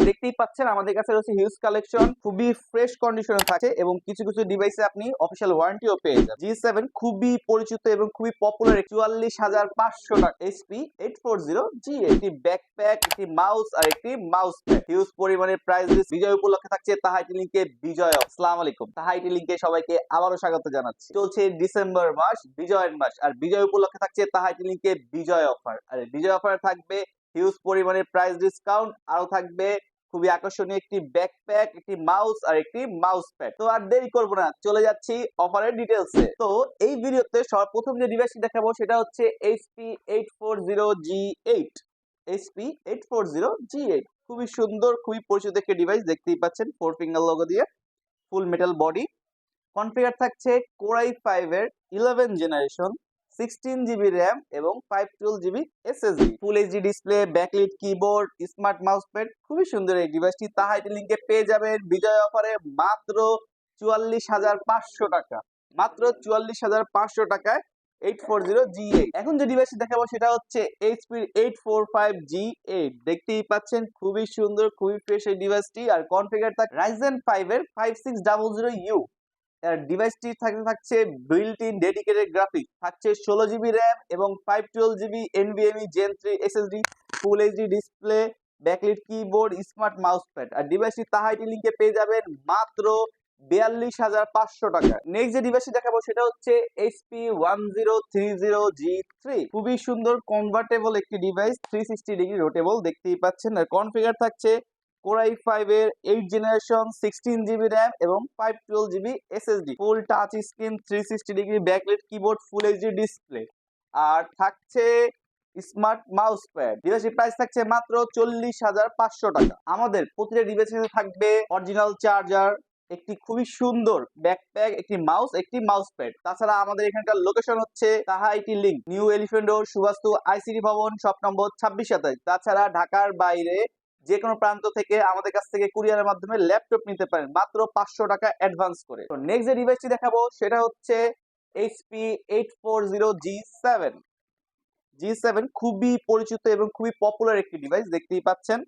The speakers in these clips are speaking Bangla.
দেখতেই পাচ্ছেন আমাদের কাছে রয়েছে হিউজ কালেকশন, খুবই ফ্রেশ কন্ডিশনে থাকে এবং কিছু কিছু ডিভাইসে আপনি অফিসিয়াল ওয়ারেন্টিও পেয়ে যাবেন। G7 খুবই পরিচিত এবং খুবই পপুলার 44,500 টাকা HP840G8, একটি ব্যাকপ্যাক, একটি মাউস আর একটি মাউস প্যাড। হিউজ পরিমাণে প্রাইস লিস্ট বিজয় উপলক্ষে থাকছে তাহাইটি লিংকে বিজয়। আসসালামু আলাইকুম, তাহাইটি লিংকে সবাইকে আবারও স্বাগত জানাচ্ছি। চলছে ডিসেম্বর মাস, বিজয়ের মাস, আর বিজয় উপলক্ষে থাকছে তাহাইটি লিংকে বিজয় অফার। আর বিজয় অফারে থাকবে হিউজ পরিমাণে প্রাইস ডিসকাউন্ট, আরো থাকবে খুবই আকর্ষণীয় একটি ব্যাকপ্যাক, একটি মাউস আর একটি মাউস প্যাড। তো আর দেরি করবো না, চলে যাচ্ছি অফারের ডিটেলসে। তো এই ভিডিওতে সর্বপ্রথম যে ডিভাইসটি দেখাবো সেটা হচ্ছে HP840G8। HP840G8 খুবই সুন্দর, খুবই পরিচিত একটি ডিভাইস, দেখতেই পাচ্ছেন 4 ফিঙ্গার লোগো দিয়ে, ফুল মেটাল বডি। কনফিগার থাকছে Core i5 এর 11 জেনারেশন, 16GB RAM এবং 512GB SSD, full HD display, backlit keyboard, smart mouse pad. খুবই সুন্দর এই ডিভাইসটি তাহাইটি লিংকে পেয়ে যাবেন বিজয় অফারে মাত্র 44,500 টাকা। মাত্র 44,500 টাকায় 840G8। এখন যে ডিভাইসটি দেখাবো সেটা হচ্ছে HP 845G8। দেখতেই পাচ্ছেন খুবই সুন্দর, খুবই ফ্রেশ এই ডিভাইসটি। আর কনফিগার থাকছে Ryzen 5 এর 5600U। ডিভাইসটি থাকছে বিল্ট ইন ডেডিকেটেড গ্রাফিক্স, থাকছে 16GB RAM এবং 512GB NVMe Gen 3 SSD, full HD display, backlit keyboard, smart mouse pad. আর ডিভাইসটি তাহাইটি লিংকে পেয়ে যাবেন মাত্র 42,500 টাকা। নেক্সট যে ডিভাইসটি দেখাবো সেটা হচ্ছে HP 1030G3। খুবই সুন্দর কনভার্টেবল একটি ডিভাইস, 360 ডিগ্রি রোটেবল, দেখতেই পাচ্ছেন। আর কনফিগার থাকছে Core i5 এর 8 জেনারেশন, 16GB RAM এবং 512GB SSD, full touch screen, 360 degree backlight keyboard, full HD display, আর থাকছে স্মার্ট মাউস প্যাড। ডিভাইসের প্রাইস থাকছে মাত্র 40,500 টাকা। আমাদের প্রতিটা ডিভাইসে থাকবে অরিজিনাল চার্জার, একটি খুবই সুন্দর ব্যাকপ্যাক, একটি মাউস, একটি মাউস প্যাড। তাছাড়া আমাদের এখানকার লোকেশন হচ্ছে Tahaiti link, new elephant road, Subastu ICT Bhaban, shop number 2627। তাছাড়া ঢাকার বাইরে যে কোনো প্রান্ত থেকে আমাদের কাছ থেকে কুরিয়ারের মাধ্যমে ল্যাপটপ নিতে পারেন মাত্র 500 টাকা অ্যাডভান্স করে। তো নেক্সট যে ডিভাইসটি দেখাবো সেটা হচ্ছে HP 840G7। G7 খুবই পরিচিত এবং খুবই পপুলার একটি ডিভাইস, দেখতেই পাচ্ছেন।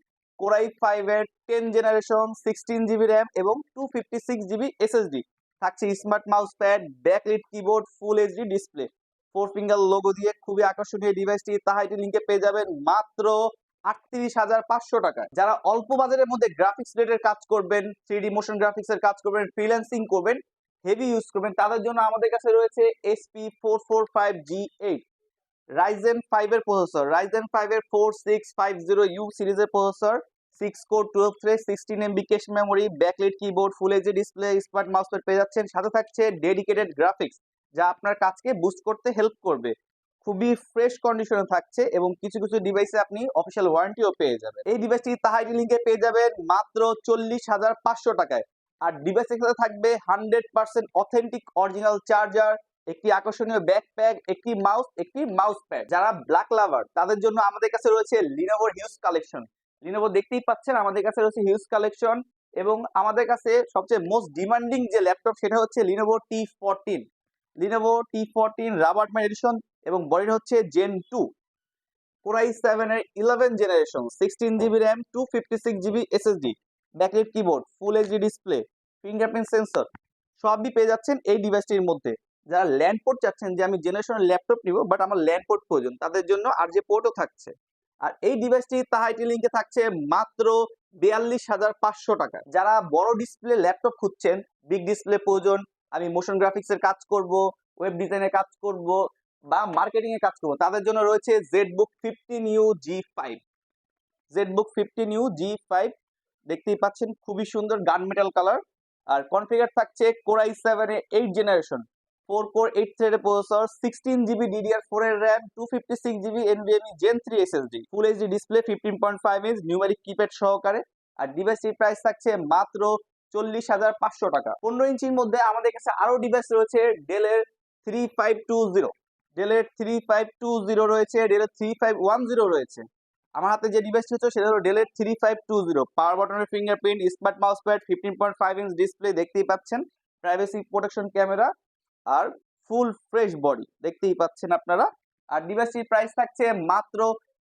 Core i5 এর 10 জেনারেশন, 16GB RAM এবং 256GB SSD, থাকছে smart mouse pad, backlit keyboard, full HD display, 4 finger logo দিয়ে। খুবই আকর্ষণীয় ডিভাইসটি তাহাইটি লিংকে পেয়ে যাবেন মাত্র 38,500 টাকায়। যারা অল্প বাজারের মধ্যে গ্রাফিক্স রিলেটেড কাজ করবেন, 3D মোশন গ্রাফিক্স এর কাজ করবেন, ফ্রিল্যান্সিং করবেন, হেভি ইউজ করবেন, তাদের জন্য আমাদের কাছে রয়েছে HP 445G8। Ryzen 5 এর প্রসেসর, Ryzen 5 এর 4650U সিরিজের processor, 6 core 12 thread, 16MB cache memory, backlight keyboard, full HD display, smart mouse pad পেয়ে যাচ্ছেন। সাথে থাকছে ডেডিকেটেড গ্রাফিক্স, যা আপনার কাজকে বুস্ট করতে হেল্প করবে। খুবই ফ্রেশ কন্ডিশনে থাকছে এবং কিছু কিছু ডিভাইসে আপনি অফিসিয়াল ওয়ারেন্টিও পেয়ে যাবেন। এই ডিভাইসটি তাহাইটি লিংকে পেয়ে যাবেন মাত্র 40,500 টাকায়। আর ডিভাইসের সাথে থাকবে 100% অথেন্টিক অরিজিনাল চার্জার, একটি আকর্ষণীয় ব্যাকপ্যাক, একটি মাউস, একটি মাউস প্যাড। যারা ব্ল্যাক লাভার তাদের জন্য আমাদের কাছে রয়েছে লিনোভোর হিউজ কালেকশন। লিনোভো দেখতেই পাচ্ছেন আমাদের কাছে রয়েছে হিউজ কালেকশন, এবং আমাদের কাছে সবচেয়ে মোস্ট ডিমান্ডিং যে ল্যাপটপ সেটা হচ্ছে Lenovo T14। Lenovo T14 rubber mat addition এবং বডিটা হচ্ছে Gen 2। Core i7 এর 11 generation, 16GB RAM, 256GB SSD, backlight keyboard, full HD display, fingerprint sensor, সবই পেয়ে যাচ্ছেন এই ডিভাইসটির মধ্যে। যারা ল্যান্ড পোর্ট চাচ্ছেন যে আমি জেনারেশনের ল্যাপটপ নিব বাট আমার ল্যান্ড পোর্ট প্রয়োজন, তাদের জন্য RJ পোর্টও থাকছে। আর এই ডিভাইসটি তাহাইটি লিংকে থাকছে মাত্র 42,500 টাকা। যারা বড় ডিসপ্লে ল্যাপটপ খুঁজছেন, বিগ ডিসপ্লে প্রয়োজন, আমি মোশন গ্রাফিক্স এর কাজ করব, ওয়েব ডিজাইনের কাজ করব বা মার্কেটিং এর কাজ করব, তাদের জন্য রয়েছে ZBook 15U G5। ZBook 15U G5 দেখতেই পাচ্ছেন, খুবই সুন্দর গান মেটাল কালার। আর কনফিগার থাকছে Core i7 এর 8 জেনারেশন, 4 কোর 8 থ্রেডের প্রসেসর, 16GB DDR4 এর RAM, 256GB NVMe Gen 3 SSD, full HD display, 15.5 inch numeric keypad সহকারে। আর ডিভাইসটির প্রাইস থাকছে মাত্র 40,500 টাকা। 15 ইঞ্চির মধ্যে আমাদের কাছে আরো ডিভাইস রয়েছে, ডেলের 3520, ডেলের 3520 রয়েছে, ডেলের 3510 রয়েছে। আমার হাতে যে ডিভাইসটি হচ্ছে সেটা হলো ডেলের 3520, পাওয়ার বাটনের fingerprint, smart mouse pad, 15.5 inch display, দেখতেই পাচ্ছেন, প্রাইভেসি প্রোটেকশন ক্যামেরা, আর ফুল ফ্রেশ বডি, দেখতেই পাচ্ছেন আপনারা। আর ডিভাইসটির প্রাইস থাকছে মাত্র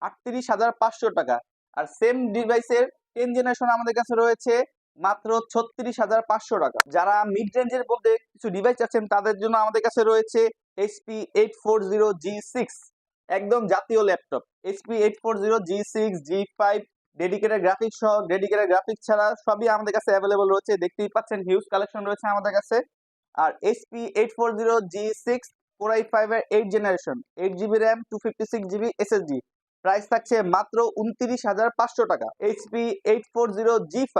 38,500 টাকা। আর সেম ডিভাইসের 10 জেনারেশন আমাদের কাছে রয়েছে মাত্র 36,500 টাকা। যারা মিড রেঞ্জের মধ্যে কিছু ডিভাইস আছেন তাদের জন্য আমাদের কাছে রয়েছে HP 840G6, একদম জাতীয় laptop. HP 840G6, G5 dedicated graphics সহ ডেডিকেটেড গ্রাফিক্স ছাড়া সবই আমাদের কাছে অ্যাভেলেবল রয়েছে, দেখতেই পাচ্ছেন হিউজ কালেকশন রয়েছে আমাদের কাছে। আর HP 840G6 Core i5 এর 8 generation, 8GB RAM, 256GB SSD, price থাকছে মাত্র 29,500 টাকা। HP 840G5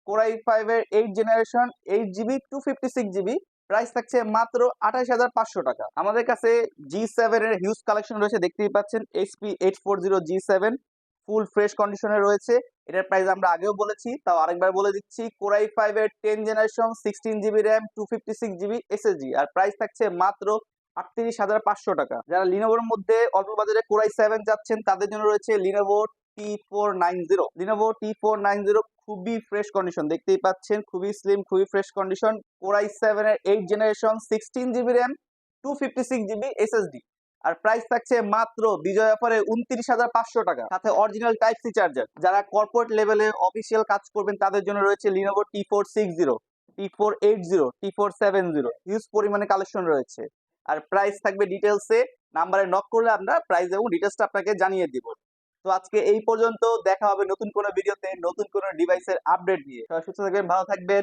Core i5 এর 8 জেনারেশন, 8GB, 256GB, প্রাইস থাকছে মাত্র 28,500 টাকা। আমাদের কাছে G7 এর হিউজ কালেকশন রয়েছে, দেখতেই পাচ্ছেন HP 840G7 ফুল ফ্রেশ কন্ডিশনে রয়েছে। এটার প্রাইস আমরা আগেও বলেছি, তাও আরেকবার বলে দিচ্ছি। Core i5 এর 10 generation, 16GB RAM, 256GB SSD, আর প্রাইস থাকছে মাত্র 38,500 টাকা। যারা লিনোভোর মধ্যে অল্প বাজারে Core i7 যাচ্ছেন তাদের জন্য রয়েছে Lenovo T490। Lenovo T490 খুবই ফ্রেশ কন্ডিশন, দেখতেই পাচ্ছেন, খুবই স্লিম, খুবই ফ্রেশ কন্ডিশন। Core i7 এর 8 generation, 16GB RAM, 256GB SSD, আর প্রাইস থাকছে মাত্র বিজয় অফারে 29,500 টাকা, সাথে অরিজিনাল টাইপ সি চার্জার। যারা কর্পোরেট লেভেলে অফিসিয়াল কাজ করবেন তাদের জন্য রয়েছে Lenovo T460, T480, T470, huge পরিমাণে কালেকশন রয়েছে। আর প্রাইস থাকবে ডিটেলসে, নাম্বারে নক করলে আমরা প্রাইস এবং ডিটেলসটা আপনাকে জানিয়ে দিব। তো আজকে এই পর্যন্ত, দেখা হবে নতুন কোনো ভিডিওতে নতুন কোনো ডিভাইসের আপডেট নিয়ে। সবাই সুস্থ থাকবেন, ভালো থাকবেন।